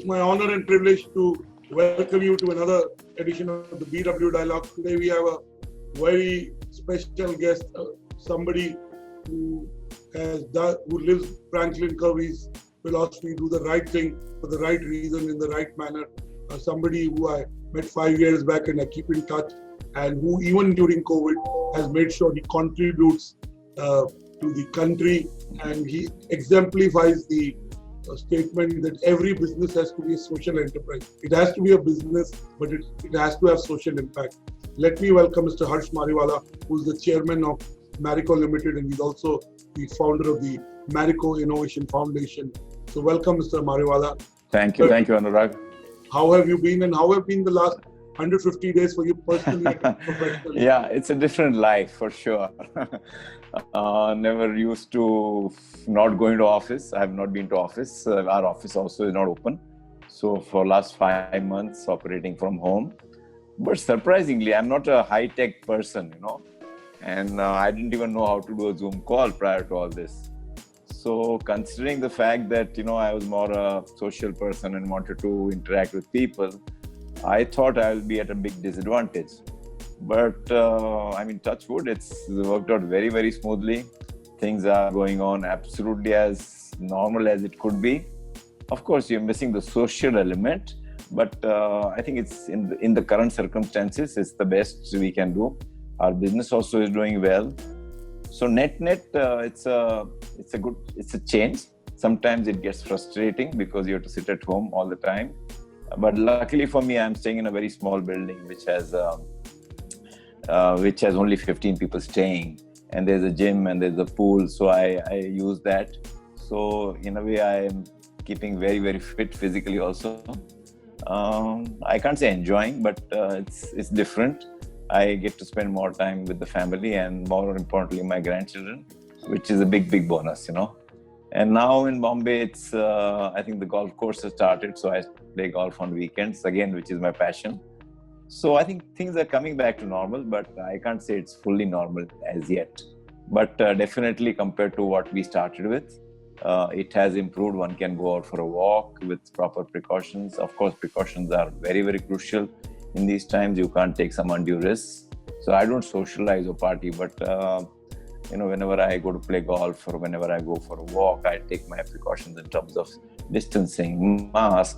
my honor and privilege to welcome you to another edition of the BW Dialogue. Today we have a very special guest, somebody who who lives Franklin Covey's philosophy: do the right thing for the right reason in the right manner. Somebody who I met 5 years back and I keep in touch, and who even during COVID has made sure he contributes to the country, and he exemplifies the statement that every business has to be a social enterprise. It has to be a business, but it has to have social impact. Let me welcome Mr. Harsh Mariwala, who's the chairman of Marico Limited, and he's also the founder of the Marico Innovation Foundation. So welcome, Mr. Mariwala. Thank you, Anurag. How have you been, and how have been the last 150 days for you personally and professionally? Yeah, it's a different life for sure. Never used to not going to office. I have not been to office. Our office also is not open. So for last 5 months operating from home. But surprisingly, I'm not a high-tech person, and I didn't even know how to do a Zoom call prior to all this. So considering the fact that, I was more a social person and wanted to interact with people, I thought I would be at a big disadvantage. But touch wood, it's worked out very, very smoothly. Things are going on absolutely as normal as it could be. Of course, you're missing the social element, but I think it's in the current circumstances, it's the best we can do. Our business also is doing well. So net, it's a change. Sometimes it gets frustrating because you have to sit at home all the time. But luckily for me, I'm staying in a very small building which has only 15 people staying, and there's a gym and there's a pool, so I use that. So in a way, I am keeping very, very fit physically also. I can't say enjoying, but it's different. I get to spend more time with the family and, more importantly, my grandchildren, which is a big, big bonus, And now in Bombay, it's I think the golf course has started, so I play golf on weekends again, which is my passion. So I think things are coming back to normal, but I can't say it's fully normal as yet. But definitely compared to what we started with, it has improved. One can go out for a walk with proper precautions. Of course, precautions are very, very crucial. In these times, you can't take some undue risks. So I don't socialize or party, but whenever I go to play golf or whenever I go for a walk, I take my precautions in terms of distancing, mask,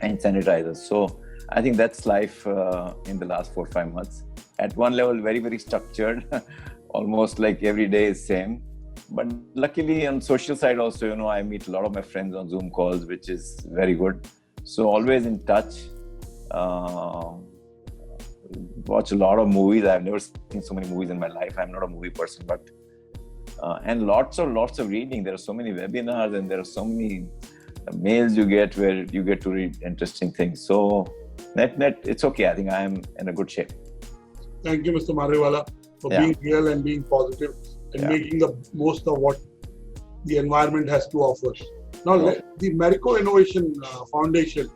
and sanitizer. So I think that's life in the last 4 or 5 months. At one level, very, very structured, almost like every day is same. But luckily on social side also, I meet a lot of my friends on Zoom calls, which is very good. So always in touch. Watch a lot of movies. I've never seen so many movies in my life. I'm not a movie person, but and lots of reading. There are so many webinars and there are so many mails you get where you get to read interesting things. So net, it's okay. I think I'm in a good shape. Thank you, Mr. Mariwala, for being real and being positive and making the most of what the environment has to offer. Now, the Marico Innovation Foundation,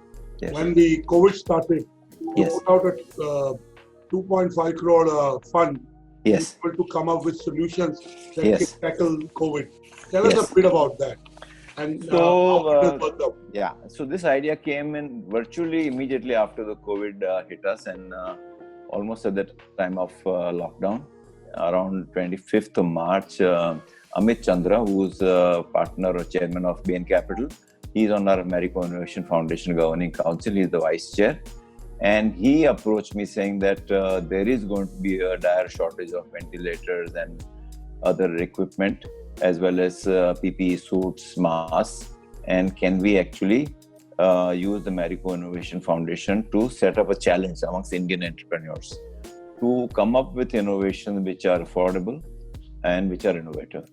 when the COVID started, you put out a 2.5 crore fund to come up with solutions that can tackle COVID. Tell us a bit about that. And so this idea came in virtually immediately after the COVID hit us, and almost at the time of lockdown, around 25th of March, Amit Chandra, who's a partner or chairman of Bain Capital, he's on our Marico Innovation Foundation Governing Council. He's the vice chair. And he approached me saying that there is going to be a dire shortage of ventilators and other equipment, as well as PPE suits, masks. And can we actually use the Marico Innovation Foundation to set up a challenge amongst Indian entrepreneurs to come up with innovations which are affordable and which are innovative.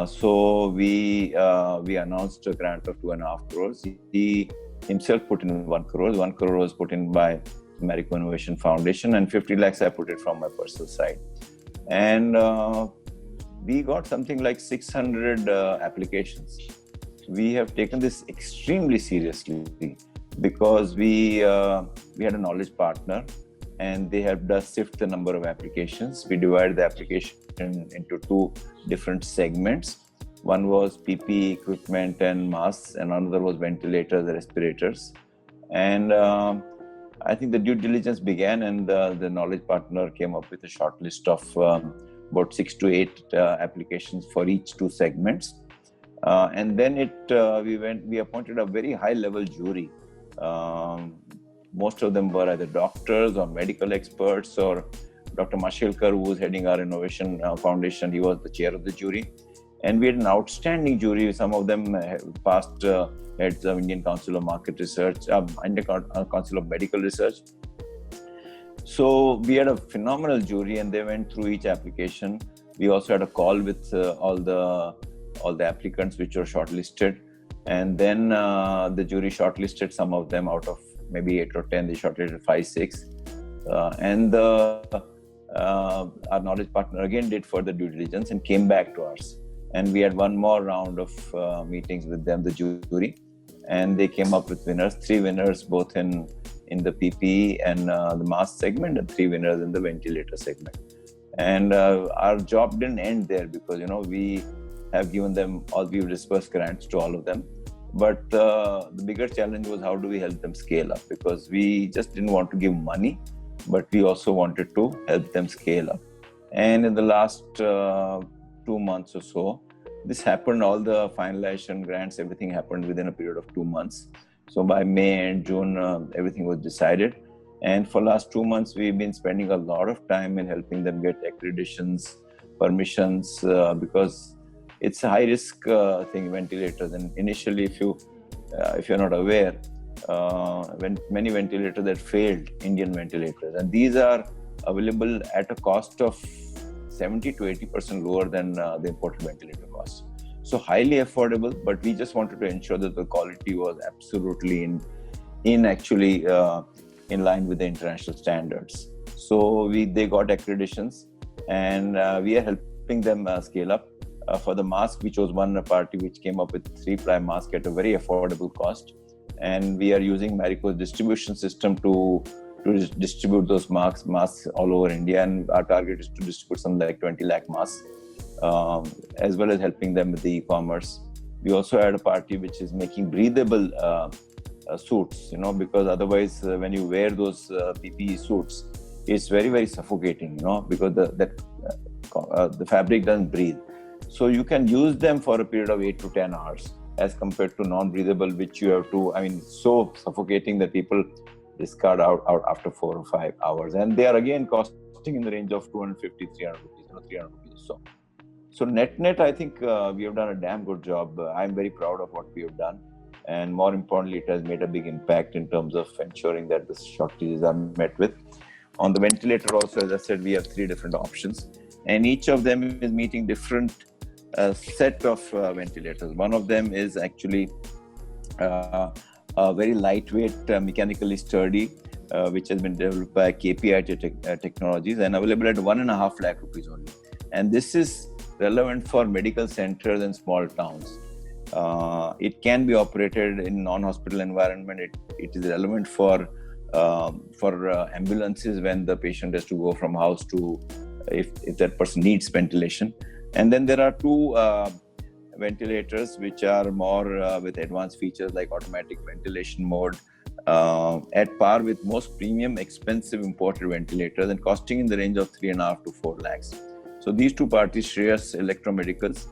So we announced a grant of 2.5 crores. He himself put in 1 crore. 1 crore was put in by Marico Innovation Foundation, and 50 lakhs I put it from my personal side. And we got something like 600 applications. We have taken this extremely seriously because we had a knowledge partner, and they helped us sift the number of applications. We divided the application into 2 different segments. One was PPE equipment and masks, and another was ventilators, respirators. And I think the due diligence began, and the knowledge partner came up with a short list of about 6 to 8 applications for each two segments. And then we appointed a very high-level jury. Most of them were either doctors or medical experts, or Dr. Mashilkar, who was heading our innovation foundation, he was the chair of the jury. And we had an outstanding jury. Some of them past heads of Indian Council of Market Research, Indian Council of Medical Research. So we had a phenomenal jury, and they went through each application. We also had a call with all the applicants which were shortlisted, and then the jury shortlisted some of them out of maybe 8 or 10. They shortlisted 5, 6, and our knowledge partner again did further due diligence and came back to us. And we had one more round of meetings with them, the jury, and they came up with winners, 3 winners, both in the PPE and the mask segment, and 3 winners in the ventilator segment. And our job didn't end there, because we have given them we've dispersed grants to all of them. But the bigger challenge was, how do we help them scale up? Because we just didn't want to give money, but we also wanted to help them scale up. And in the last 2 months or so, this happened. All the finalization grants, everything happened within a period of 2 months. So by May and June, everything was decided. And for last 2 months, we've been spending a lot of time in helping them get accreditations, permissions, because it's a high-risk thing, ventilators. And initially, if you're not aware, when many ventilators that failed, Indian ventilators, and these are available at a cost of 70 to 80% lower than the imported ventilator cost. So highly affordable, but we just wanted to ensure that the quality was absolutely in line with the international standards. So they got accreditations, and we are helping them scale up. For the mask, we chose one party which came up with 3-ply mask at a very affordable cost, and we are using Marico's distribution system to distribute those masks all over India, and our target is to distribute something like 20 lakh masks, as well as helping them with the e-commerce. We also had a party which is making breathable suits, because otherwise when you wear those PPE suits, it's very, very suffocating, because the fabric doesn't breathe. So you can use them for a period of 8 to 10 hours as compared to non-breathable, which you have to, so suffocating that people discard out after 4 or 5 hours. And they are again costing in the range of 250, 300 rupees, 300 rupees. So net, I think we have done a damn good job. I'm very proud of what we have done. And more importantly, it has made a big impact in terms of ensuring that the shortages are met with. On the ventilator also, as I said, we have 3 different options. And each of them is meeting different set of ventilators. One of them is actually a very lightweight, mechanically sturdy, which has been developed by KPIT Technologies and available at 1.5 lakh rupees only. And this is relevant for medical centers and small towns. It can be operated in non-hospital environment. It is relevant for ambulances when the patient has to go from house to, if that person needs ventilation. And then there are 2 ventilators which are more with advanced features like automatic ventilation mode, at par with most premium expensive imported ventilators, and costing in the range of 3.5 to 4 lakhs. So these 2 parties, Shreyas Electromedicals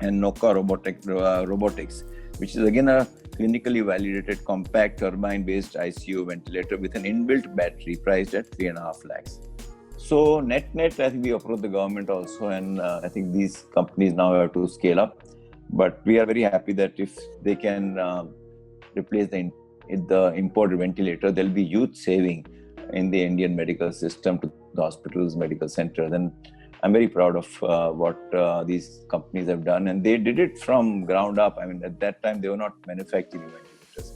and Noka Robotics, which is again a clinically validated compact turbine-based ICU ventilator with an inbuilt battery priced at 3.5 lakhs. So net, I think we approach the government also, and I think these companies now have to scale up. But we are very happy that if they can replace the imported ventilator, there will be huge saving in the Indian medical system to the hospitals, medical centers. And I'm very proud of what these companies have done. And they did it from ground up. At that time, they were not manufacturing ventilators.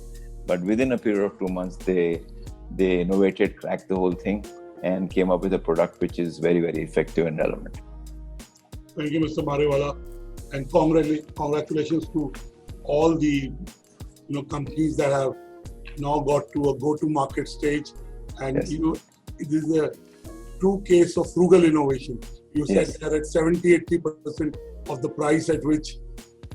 But within a period of 2 months, they innovated, cracked the whole thing, and came up with a product which is very, very effective and relevant. Thank you, Mr. Mariwala, and congratulations to all the companies that have now got to a go-to-market stage. And yes. It is a true case of frugal innovation. You said Yes. they're at 70-80% of the price at which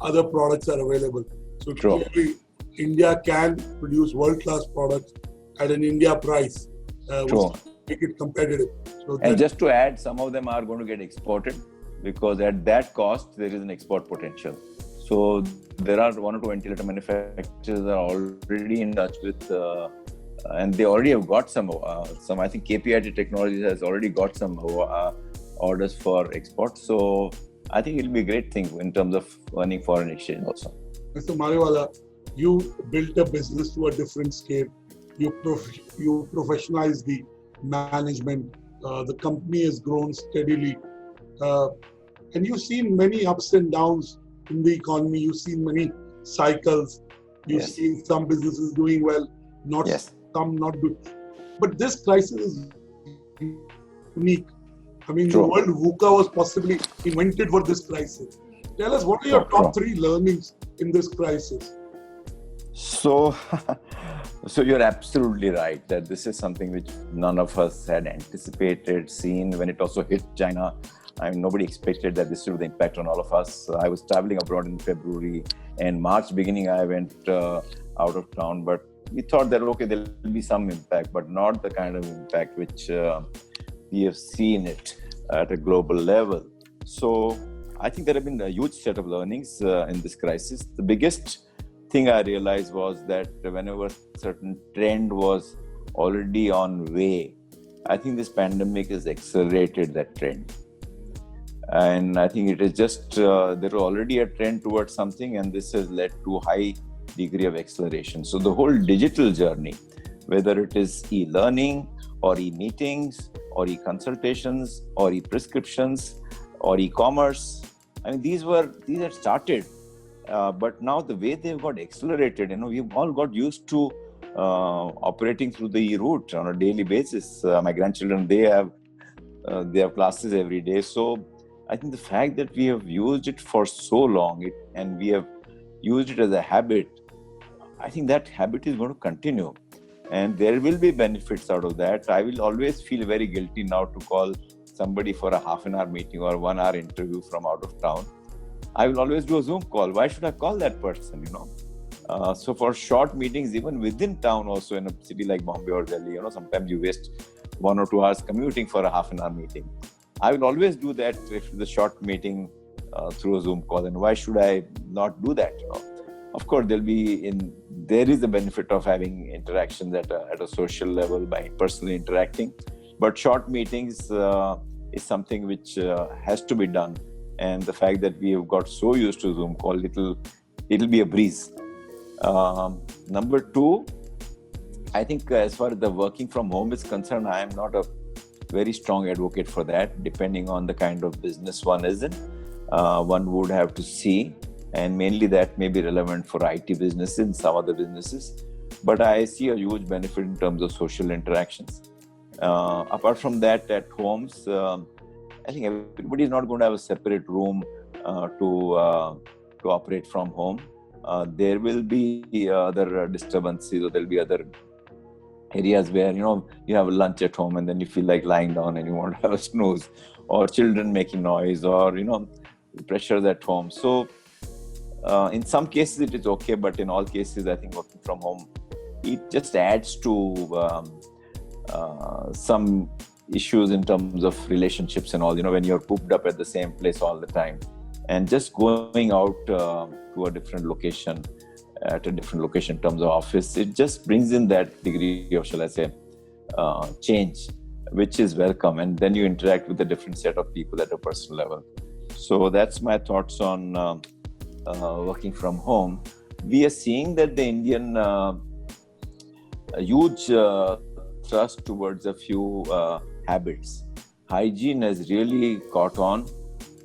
other products are available. So True. clearly, India can produce world-class products at an India price, True. which make it competitive. So And that, just to add, some of them are going to get exported because at that cost, there is an export potential. So there are one or two ventilator manufacturers that are already in touch with, and they already have got some. I think KPIT Technologies has already got some orders for export. So I think it'll be a great thing in terms of earning foreign exchange also. Mr. Mariwala, you built a business to a different scale. You professionalize the management. The company has grown steadily. And you've seen many ups and downs in the economy. You've seen many cycles. You've Yes. seen some businesses doing well, not Yes. some not doing. But this crisis is unique. I mean, True. the word VUCA was possibly invented for this crisis. Tell us, what are your top True. 3 learnings in this crisis? So, so you're absolutely right that this is something which none of us had anticipated, seen when it also hit China. I mean, nobody expected that this would have the impact on all of us. I was traveling abroad in February, and March beginning I went out of town, but we thought that, okay, there will be some impact, but not the kind of impact which we have seen it at a global level. So I think there have been a huge set of learnings in this crisis. The biggest thing I realized was that whenever a certain trend was already on way, I think this pandemic has accelerated that trend. And I think it is just, there was already a trend towards something, and this has led to high degree of acceleration. So the whole digital journey, whether it is e-learning or e-meetings or e-consultations or e-prescriptions or e-commerce, I mean, these had started. But now the way they've got accelerated, we've all got used to operating through the e-route on a daily basis. My grandchildren, they have classes every day. So I think the fact that we have used it for so long and we have used it as a habit, I think that habit is going to continue. And there will be benefits out of that. I will always feel very guilty now to call somebody for a half an hour meeting or 1 hour interview from out of town. I will always do a Zoom call. Why should I call that person, So for short meetings, even within town also, in a city like Bombay or Delhi, sometimes you waste 1 or 2 hours commuting for a half an hour meeting. I will always do that if it's a short meeting through a Zoom call. And why should I not do that? Of course, there is a benefit of having interactions at a social level by personally interacting. But short meetings is something which has to be done. And the fact that we have got so used to Zoom call, it'll be a breeze. Number 2, I think as far as the working from home is concerned, I am not a very strong advocate for that, depending on the kind of business one is in. One would have to see, and mainly that may be relevant for IT businesses and some other businesses. But I see a huge benefit in terms of social interactions. Apart from that, at homes, I think everybody is not going to have a separate room to operate from home. There will be other disturbances, or there will be other areas where you have lunch at home and then you feel like lying down and you want to have a snooze, or children making noise, or pressures at home. So in some cases it is okay, but in all cases I think working from home, it just adds to some issues in terms of relationships and all, when you're cooped up at the same place all the time, and just going out to a different location, at a different location in terms of office, it just brings in that degree of, shall I say, change, which is welcome. And then you interact with a different set of people at a personal level. So that's my thoughts on working from home. We are seeing that the Indian huge thrust towards a few habits. Hygiene has really caught on,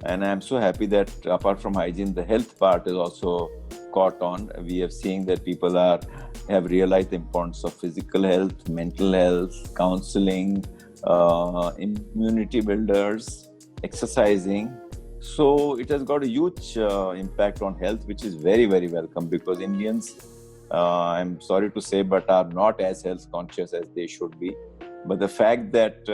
and I'm so happy that apart from hygiene, the health part is also caught on. We have seen that people have realized the importance of physical health, mental health, counseling, immunity builders, exercising. So it has got a huge impact on health, which is very, very welcome, because Indians, I'm sorry to say, but are not as health conscious as they should be. But the fact that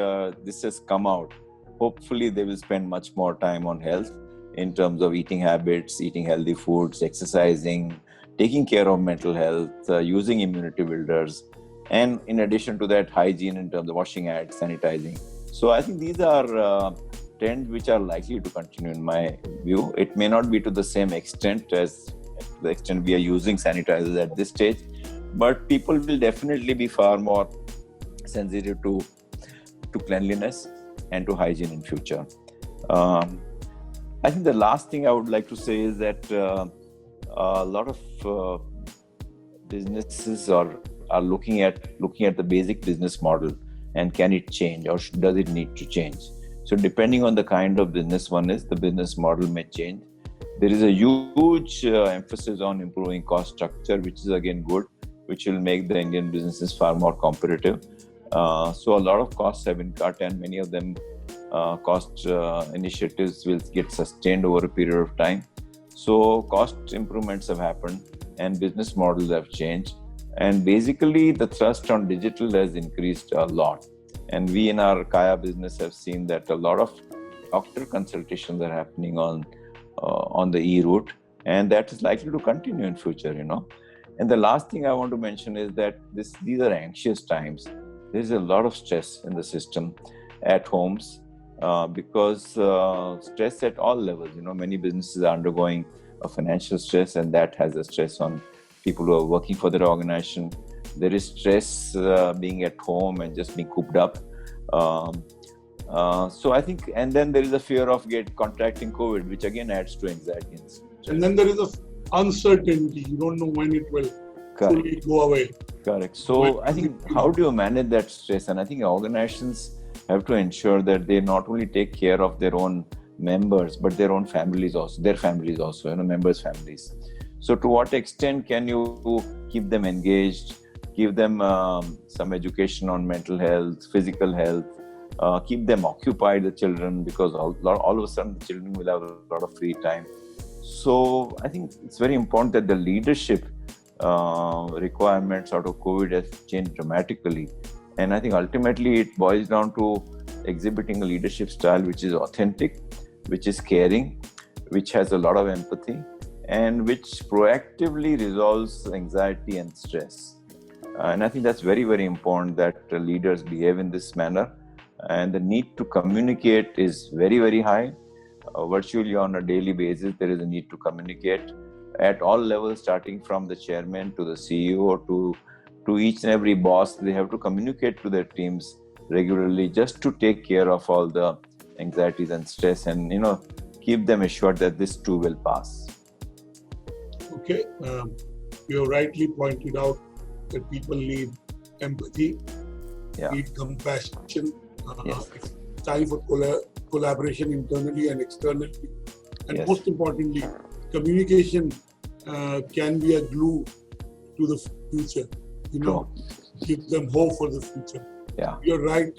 this has come out hopefully they will spend much more time on health in terms of eating habits, eating healthy foods, exercising, taking care of mental health, using immunity builders, and in addition to that, hygiene in terms of washing hands, sanitizing. So I think these are trends which are likely to continue in my view. It may not be to the same extent as the extent we are using sanitizers at this stage, but people will definitely be far more sensitive to cleanliness and to hygiene in future. I think the last thing I would like to say is that a lot of businesses are looking at the basic business model, and can it change or does it need to change? So depending on the kind of business one is, the business model may change. There is a huge emphasis on improving cost structure, which is again good, which will make the Indian businesses far more competitive. So a lot of costs have been cut, and many of them cost initiatives will get sustained over a period of time. So cost improvements have happened and business models have changed. And basically the thrust on digital has increased a lot. And we in our Kaya business have seen that a lot of doctor consultations are happening on the e-route, and that is likely to continue in future, And the last thing I want to mention is that these are anxious times. There is a lot of stress in the system at homes because stress at all levels. Many businesses are undergoing a financial stress, and that has a stress on people who are working for their organization. There is stress being at home and just being cooped up. So I think, and then there is a fear of contracting COVID, which again adds to anxiety. And then there is a uncertainty. You don't know when it will fully go away. Correct. So I think, how do you manage that stress? And I think organizations have to ensure that they not only take care of their own members, but their own families also, members' families. So to what extent can you keep them engaged, give them some education on mental health, physical health, keep them occupied, the children, because all of a sudden the children will have a lot of free time. So I think it's very important that the leadership requirements out of COVID has changed dramatically. And I think ultimately it boils down to exhibiting a leadership style which is authentic, which is caring, which has a lot of empathy, and which proactively resolves anxiety and stress. And I think that's very, very important that leaders behave in this manner. And the need to communicate is very, very high. Virtually on a daily basis, there is a need to communicate at all levels, starting from the chairman to the CEO to each and every boss. They have to communicate to their teams regularly just to take care of all the anxieties and stress, and keep them assured that this too will pass. Okay, you have rightly pointed out that people need empathy, need compassion. Yes. It's time for collaboration internally and externally. And most importantly, communication can be a glue to the future. Give them hope for the future. Yeah. You're right.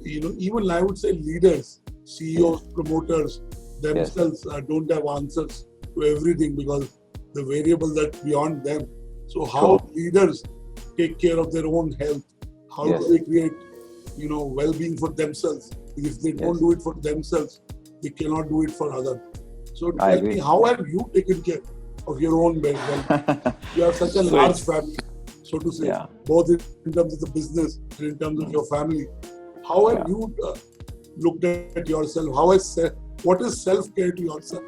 Even I would say leaders, CEOs, promoters themselves don't have answers to everything, because the variables are beyond them. So how leaders take care of their own health? How do they create, well-being for themselves? If they don't do it for themselves, they cannot do it for others. So tell me, how have you taken care of your own well-being? You have such a large family, so to say, both in terms of the business and in terms of your family. How have you looked at yourself? What is self-care to yourself?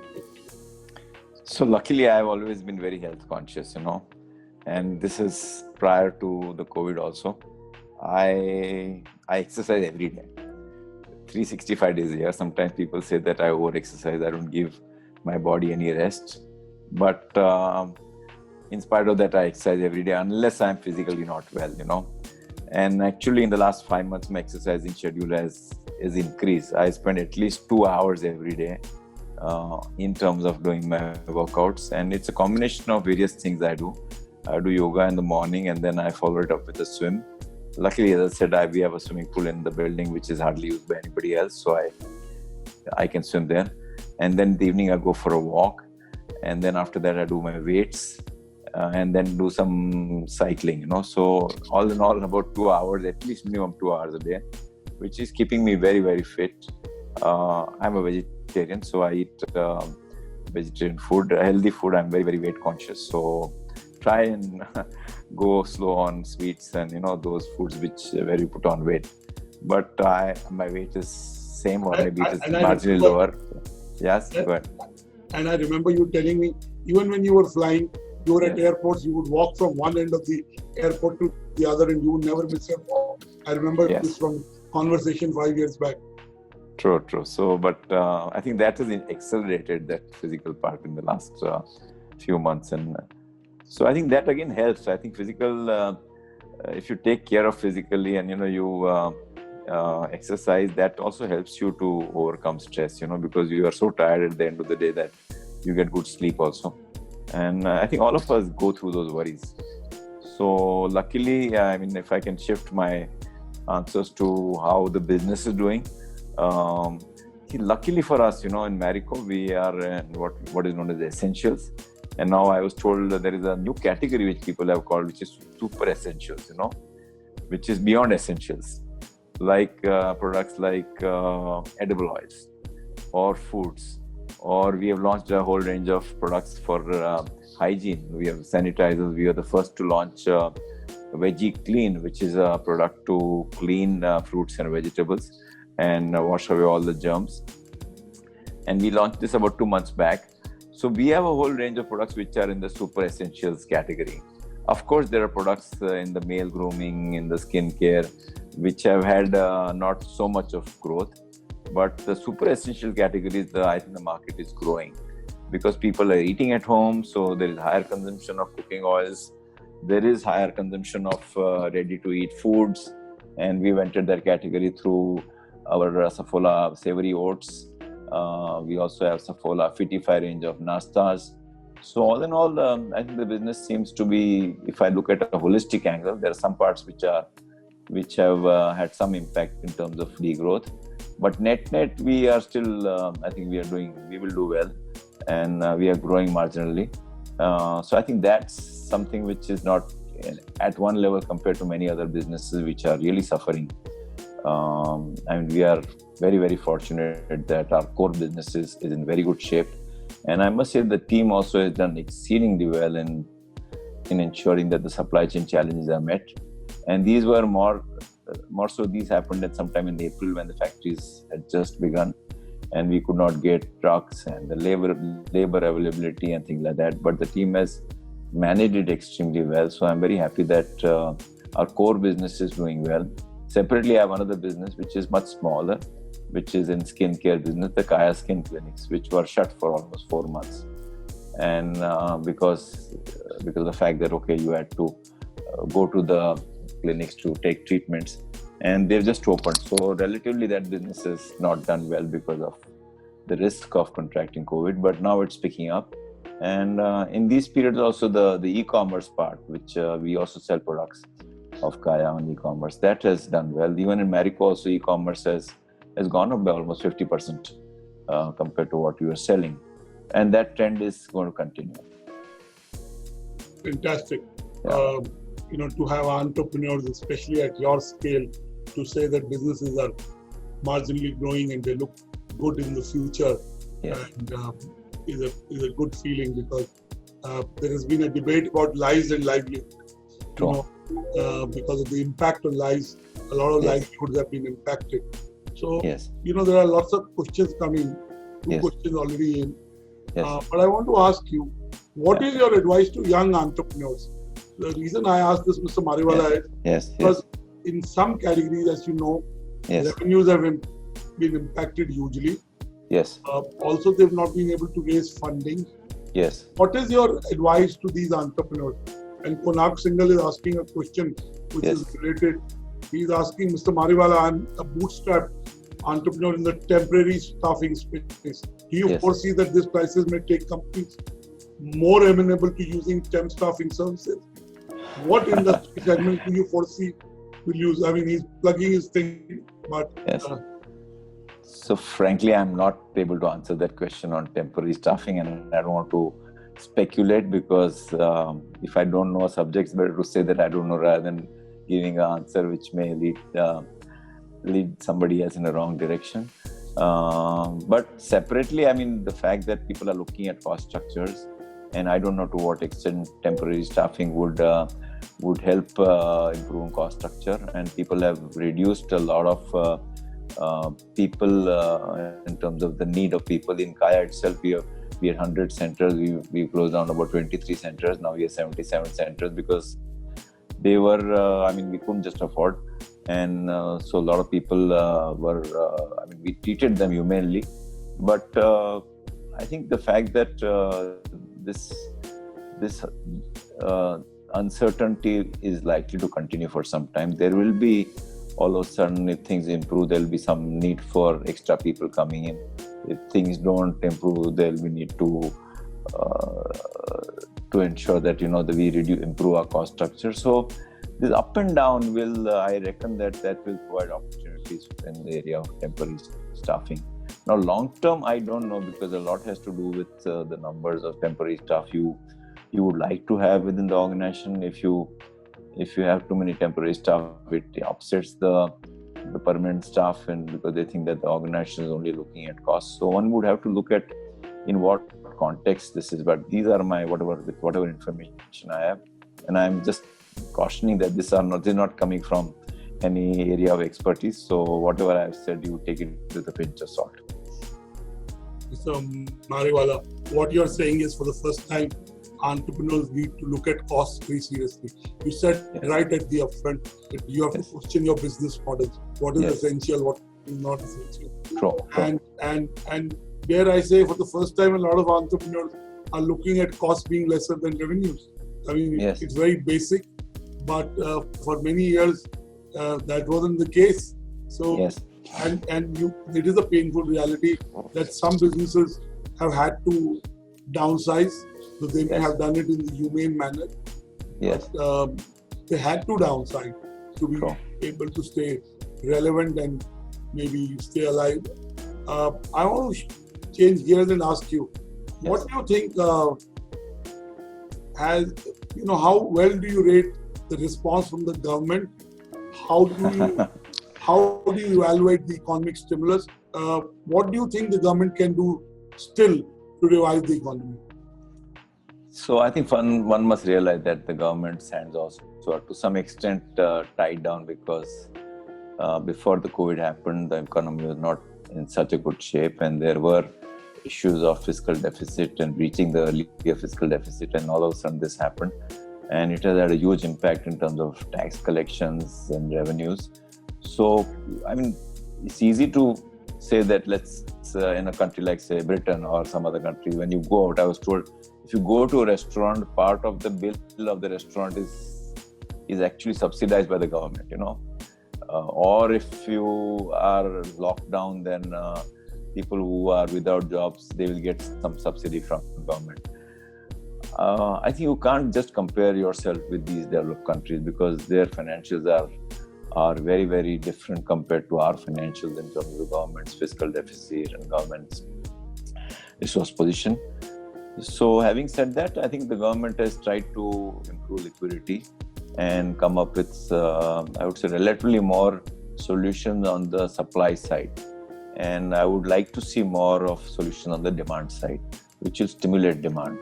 So luckily, I've always been very health conscious, and this is prior to the COVID also. I exercise every day, 365 days a year. Sometimes people say that I over-exercise. I don't give my body any rest. But in spite of that, I exercise every day unless I'm physically not well, And actually, in the last 5 months, my exercising schedule has increased. I spend at least 2 hours every day in terms of doing my workouts. And it's a combination of various things I do. I do yoga in the morning, and then I follow it up with a swim. Luckily, as I said, we have a swimming pool in the building, which is hardly used by anybody else. So I can swim there. And then in the evening, I go for a walk. And then after that, I do my weights and then do some cycling, So all in all, about 2 hours, at least minimum 2 hours a day, which is keeping me very, very fit. I'm a vegetarian, so I eat vegetarian food, healthy food. I'm very, very weight conscious. So try and go slow on sweets and those foods where you put on weight. But my weight is same, or maybe it is marginally lower. Yes, go ahead. And I remember you telling me, even when you were flying, you were at airports, you would walk from one end of the airport to the other and you would never miss your walk. I remember this from conversation 5 years back. True. So, but I think that has accelerated, that physical part, in the last few months. And so I think that again helps. I think physical, if you take care of physically and, you exercise, that also helps you to overcome stress, because you are so tired at the end of the day that you get good sleep also. And I think all of us go through those worries. So luckily, if I can shift my answers to how the business is doing, luckily for us, in Marico, we are in what is known as the essentials. And now I was told that there is a new category which people have called, which is super essentials, which is beyond essentials, like products like edible oils or foods, or we have launched a whole range of products for hygiene. We have sanitizers. We are the first to launch Veggie Clean, which is a product to clean fruits and vegetables and wash away all the germs. And we launched this about 2 months back. So we have a whole range of products which are in the super essentials category. Of course, there are products in the male grooming, in the skincare, which have had not so much of growth. But the super essential categories, I think the market is growing because people are eating at home. So there is higher consumption of cooking oils. There is higher consumption of ready-to-eat foods. And we've entered that category through our Saffola Savory Oats. We also have Saffola Fitify range of nastas. So all in all, I think the business seems to be, if I look at a holistic angle, there are some parts which have had some impact in terms of degrowth. But net, we are still, I think we will do well, and we are growing marginally. So I think that's something which is not at one level compared to many other businesses which are really suffering. We are very, very fortunate that our core business is in very good shape. And I must say the team also has done exceedingly well in ensuring that the supply chain challenges are met. And these were more so these happened at sometime in April when the factories had just begun and we could not get trucks and the labor availability and things like that. But the team has managed it extremely well. So I'm very happy that our core business is doing well. Separately, I have another business which is much smaller, which is in skincare business, the Kaya Skin Clinics, which were shut for almost 4 months. And because of the fact that, you had to go to the clinics to take treatments, and they've just opened. So relatively that business is not done well because of the risk of contracting COVID, but now it's picking up. And in these periods also the e-commerce part, which we also sell products of Kaya on e-commerce, that has done well. Even in Marico also e-commerce has gone up by almost 50% compared to what we were selling. And that trend is going to continue. Fantastic. Yeah. To have entrepreneurs, especially at your scale, to say that businesses are marginally growing and they look good in the future, and is a good feeling, because there has been a debate about lives and livelihood. Because of the impact on lives, a lot of livelihoods have been impacted. So, there are lots of questions coming, two questions already in. But I want to ask you, what is your advice to young entrepreneurs? The reason I asked this, Mr. Mariwala, is because in some categories, as you know, revenues have been impacted hugely. Also, they've not been able to raise funding. What is your advice to these entrepreneurs? And Konark Singhal is asking a question which is related. He's asking, Mr. Mariwala, I'm a bootstrap entrepreneur in the temporary staffing space. Do you foresee that this crisis may take companies more amenable to using temp staffing services? What industry segment do you foresee will use? He's plugging his thing, but... So frankly, I'm not able to answer that question on temporary staffing, and I don't want to speculate because if I don't know a subject, it's better to say that I don't know rather than giving an answer which may lead somebody else in the wrong direction. But separately, I mean, the fact that people are looking at cost structures, and I don't know to what extent temporary staffing would help improve cost structure. And people have reduced a lot of people in terms of the need of people. In Kaya itself, we had 100 centers. We closed down about 23 centers. Now we have 77 centers because they were, we couldn't just afford. And so a lot of people we treated them humanely. But I think the fact that this uncertainty is likely to continue for some time. There will be, all of a sudden, if things improve, there will be some need for extra people coming in. If things don't improve, there will be need to ensure that we improve our cost structure. So this up and down will, I reckon that will provide opportunities in the area of temporary staffing. Now, long term, I don't know, because a lot has to do with the numbers of temporary staff you would like to have within the organization. If you have too many temporary staff, it upsets the permanent staff, and because they think that the organization is only looking at costs. So one would have to look at in what context this is. But these are my whatever information I have, and I'm just cautioning that they're not coming from any area of expertise. So whatever I've said, you take it with a pinch of salt. Mr. Mariwala, what you're saying is, for the first time, entrepreneurs need to look at costs very seriously. You said right at the upfront that you have to question your business models. What is essential, what is not essential. True. And dare I say, for the first time, a lot of entrepreneurs are looking at costs being lesser than revenues. It's very basic, but for many years that wasn't the case. So, it is a painful reality that some businesses have had to downsize. So they may have done it in the humane manner. Yes. But they had to downsize to be able to stay relevant and maybe stay alive. I want to change gears and ask you, what do you think how well do you rate the response from the government? How do you evaluate the economic stimulus? What do you think the government can do still to revive the economy? So I think one must realize that the government's hands also are to some extent tied down, because before the COVID happened, the economy was not in such a good shape, and there were issues of fiscal deficit and reaching the earlier fiscal deficit, and all of a sudden this happened, and it has had a huge impact in terms of tax collections and revenues. So it's easy to say that let's in a country like, say, Britain or some other country, when you go out, I was told, if you go to a restaurant, part of the bill of the restaurant is actually subsidized by the government, or if you are locked down, then people who are without jobs, they will get some subsidy from the government. I think you can't just compare yourself with these developed countries, because their financials are very, very different compared to our financials in terms of the government's fiscal deficit and government's resource position. So having said that, I think the government has tried to improve liquidity and come up with, I would say, relatively more solutions on the supply side. And I would like to see more of solution on the demand side, which will stimulate demand.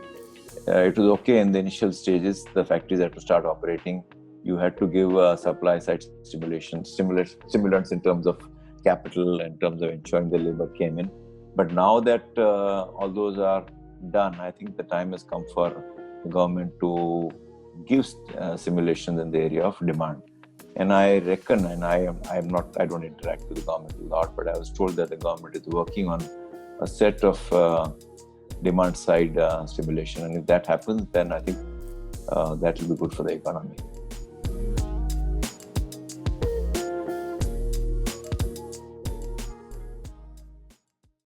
It was okay in the initial stages, the factories had to start operating. You had to give supply side stimulants in terms of capital, in terms of ensuring the labor came in. But now that all those are done, I think the time has come for the government to give simulations in the area of demand. And I reckon, and I don't interact with the government a lot, but I was told that the government is working on a set of demand side stimulation. And if that happens, then I think that will be good for the economy.